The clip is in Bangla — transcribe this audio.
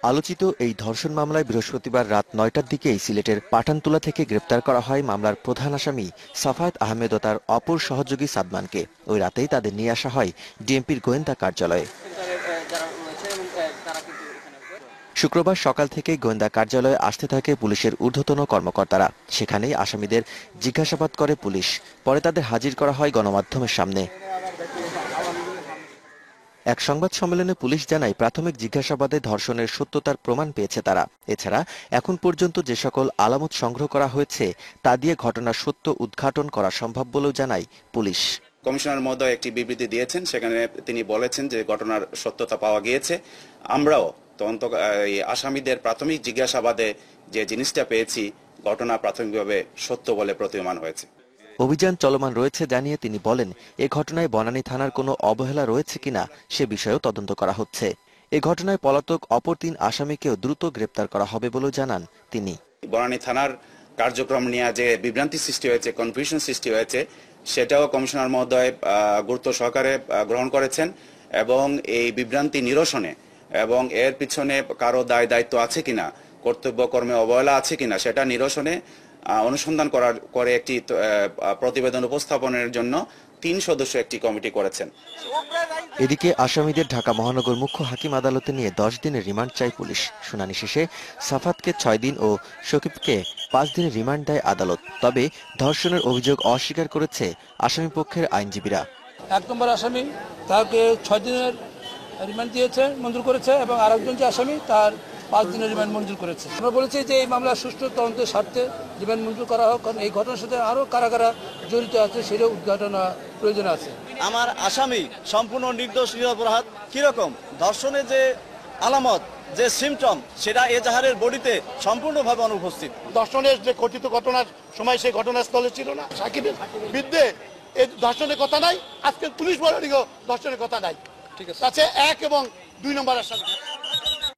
আলোচিত এই ধর্ষণ মামলায় বৃহস্পতিবার রাত ৯টার দিকে সিলেটের পাঠানতুলা থেকে গ্রেপ্তার করা হয় মামলার প্রধান আসামি সাফায়েত আহমেদ ও তার অপর সহযোগী সাদমানকে। ওই রাতেই তাদের নিয়ে আসা হয় ডিএমপির গোয়েন্দা কার্যালয়ে। শুক্রবার সকাল থেকেই গোয়েন্দা কার্যালয়ে আসতে থাকে পুলিশের ঊর্ধ্বতন কর্মকর্তারা। সেখানেই আসামিদের জিজ্ঞাসাবাদ করে পুলিশ। পরে তাদের হাজির করা হয় গণমাধ্যমের সামনে। এক সংবাদ সম্মেলনে পুলিশ জানায়, প্রাথমিক জিজ্ঞাসাবাদে ধর্ষণের সত্যতার প্রমাণ পেয়েছে তারা। এছাড়া এখন পর্যন্ত যে সকল আলামত সংগ্রহ করা হয়েছে তা দিয়ে ঘটনার সত্য উদ্ঘাটন করা সম্ভব বলেও জানায় পুলিশ। কমিশনার মহোদয় একটি বিবৃতি দিয়েছেন, সেখানে তিনি বলেছেন যে ঘটনার সত্যতা পাওয়া গিয়েছে। আমরাও আসামিদের প্রাথমিক জিজ্ঞাসাবাদে যে জিনিসটা পেয়েছি, ঘটনা প্রাথমিকভাবে সত্য বলে প্রতীয়মান হয়েছে। অভিযান চলমান রয়েছে জানিয়ে তিনি বলেন, এ ঘটনায় বনানী থানার কোনো অবহেলা রয়েছে কিনা সে বিষয়েও তদন্ত করা হচ্ছে। এ ঘটনায় পলাতক অপর ৩ আসামিকেও দ্রুত গ্রেপ্তার করা হবে বলেও জানান তিনি। বনানী থানার কার্যক্রম নিয়ে যে বিভ্রান্তি সৃষ্টি হয়েছে, কনফিউশন সৃষ্টি হয়েছে, সেটাও কমিশনার মহোদয় গুরুত্ব সহকারে গ্রহণ করেছেন এবং এই বিভ্রান্তি নিরসনে এবং এর পিছনে কারো দায় দায়িত্ব আছে কিনা, কর্তব্য কর্মে অবহেলা আছে কিনা সেটা নিরসনে অনুসন্ধান করে একটি প্রতিবেদন উপস্থাপনের জন্য ৩ সদস্য একটি কমিটি করেছেন। এদিকে আসামিদের ঢাকা মহানগর মুখ্য হাকিম আদালতে নিয়ে ১০ দিনের রিমান্ড চায় পুলিশ। শুনানি শেষে সাফাতকে ৬ দিন ও শকিবকে ৫ দিনের রিমান্ড দেয় আদালত। তবে ধর্ষণের অভিযোগ অস্বীকার করেছে আসামি পক্ষের আইনজীবীরা। ১ নম্বর আসামি তাকে ৬ দিনের রিমান্ড দিয়েছে, মঞ্জুর করেছে, এবং আরেকজন যে আসামি তার ৫ দিনের রিমান্ড মঞ্জুর করেছে। আমরা বলেছি যে এই মামলার সুষ্ঠু তদন্তের স্বার্থে রিমান্ড মঞ্জুর করা হোক, কারণ এই ঘটনার সাথে আরও কারা কারা জড়িত আছে সেটাও উদ্ঘাটন প্রয়োজন আছে। আমার আসামি সম্পূর্ণ নির্দোষ নিরপরাধ। কিরকম ধর্ষণের যে আলামত, যে সিমটম, সেটা এজাহারের বডিতে সম্পূর্ণভাবে অনুপস্থিত। ধর্ষণের যে কথিত ঘটনার সময় সেই ঘটনাস্থলে ছিল না, সাকিবের বিরুদ্ধে এই ধর্ষণের কথা নাই, আজকে পুলিশ বলারও ধর্ষণের কথা নাই। ঠিক আছে, ১ এবং ২ নম্বর আসামি।